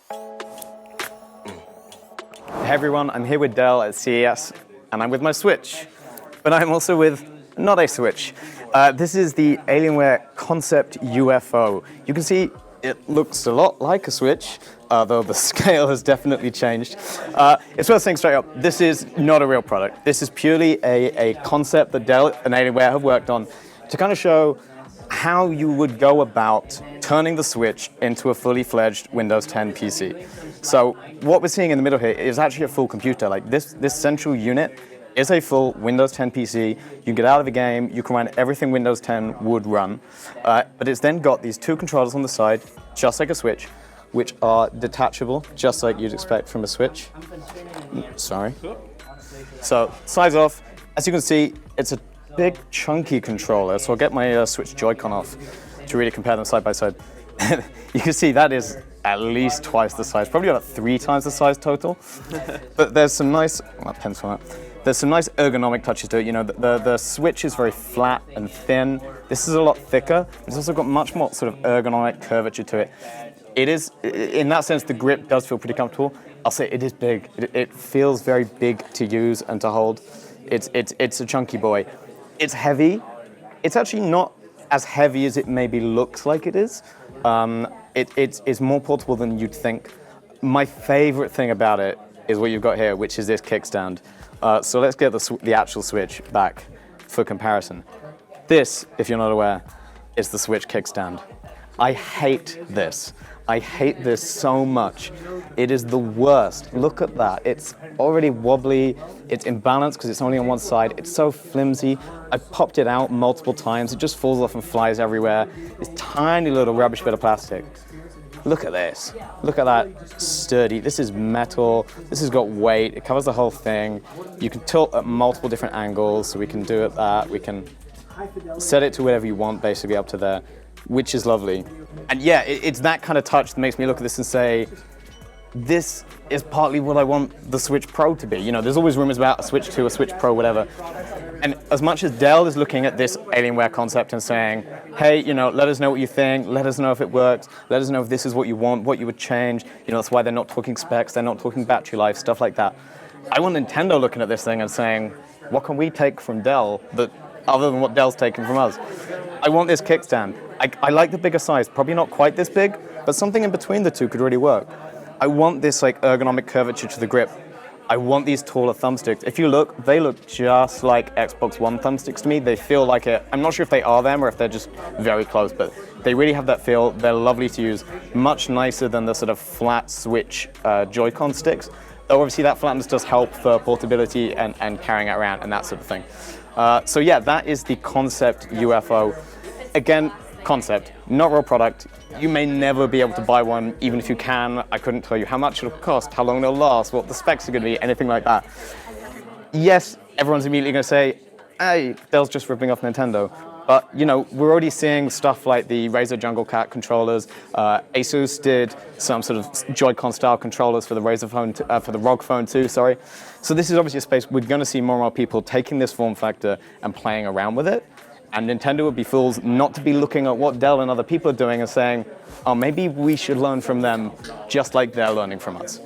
Hey everyone, I'm here with Dell at CES, and I'm with my Switch. But I'm also with not a Switch. This is the Alienware Concept UFO. You can see it looks a lot like a Switch, though the scale has definitely changed. It's worth saying straight up, this is not a real product. This is purely a concept that Dell and Alienware have worked on to kind of show how you would go about turning the Switch into a fully fledged Windows 10 PC. So what we're seeing in the middle here is actually a full computer. Like this central unit is a full Windows 10 PC. You can get out of the game, you can run everything Windows 10 would run, but it's then got these two controllers on the side, just like a Switch, which are detachable, just like you'd expect from a Switch. Sorry. So size off, as you can see, it's a big chunky controller, so I'll get my Switch Joy-Con off to really compare them side by side. You can see that is at least twice the size, probably about 3 times the size total. But there's some nice, there's some nice ergonomic touches to it. You know, the Switch is very flat and thin. This is a lot thicker. It's also got much more sort of ergonomic curvature to it. It is, in that sense, the grip does feel pretty comfortable. I'll say it is big. It feels very big to use and to hold. It's a chunky boy. It's heavy. It's actually not as heavy as it maybe looks like it is. It's more portable than you'd think. My favorite thing about it is what you've got here, which is this kickstand. So let's get the actual Switch back for comparison. This, if you're not aware, is the Switch kickstand. I hate this. I hate this so much. It is the worst. Look at that. It's already wobbly. It's imbalanced because it's only on one side. It's so flimsy. I popped it out multiple times. It just falls off and flies everywhere. This tiny little rubbish bit of plastic. Look at this. Look at that sturdy. This is metal. This has got weight. It covers the whole thing. You can tilt at multiple different angles, so we can do it that. We can set it to whatever you want, basically up to there, which is lovely. And yeah, it's that kind of touch that makes me look at this and say, this is partly what I want the Switch Pro to be. You know, there's always rumors about a Switch 2, a Switch Pro, whatever. And as much as Dell is looking at this Alienware concept and saying, hey, you know, let us know what you think, let us know if it works, let us know if this is what you want, what you would change. You know, that's why they're not talking specs, they're not talking battery life, stuff like that. I want Nintendo looking at this thing and saying, what can we take from Dell that other than what Dell's taken from us? I want this kickstand. I like the bigger size, probably not quite this big, but something in between the two could really work. I want this like ergonomic curvature to the grip. I want these taller thumbsticks. If you look, they look just like Xbox One thumbsticks to me. They feel like it. I'm not sure if they are them or if they're just very close, but they really have that feel. They're lovely to use, much nicer than the sort of flat Switch Joy-Con sticks. Though obviously that flatness does help for portability and carrying it around and that sort of thing. So yeah, that is the Concept UFO. Again, concept, not real product. You may never be able to buy one, even if you can. I couldn't tell you how much it'll cost, how long it'll last, what the specs are going to be, anything like that. Yes, everyone's immediately going to say, hey, Dell's just ripping off Nintendo. But, you know, we're already seeing stuff like the Razer Jungle Cat controllers. Asus did some sort of Joy-Con style controllers for the Razer phone, for the ROG Phone 2, sorry. So this is obviously a space we're going to see more and more people taking this form factor and playing around with it. And Nintendo would be fools not to be looking at what Dell and other people are doing and saying, oh, maybe we should learn from them just like they're learning from us.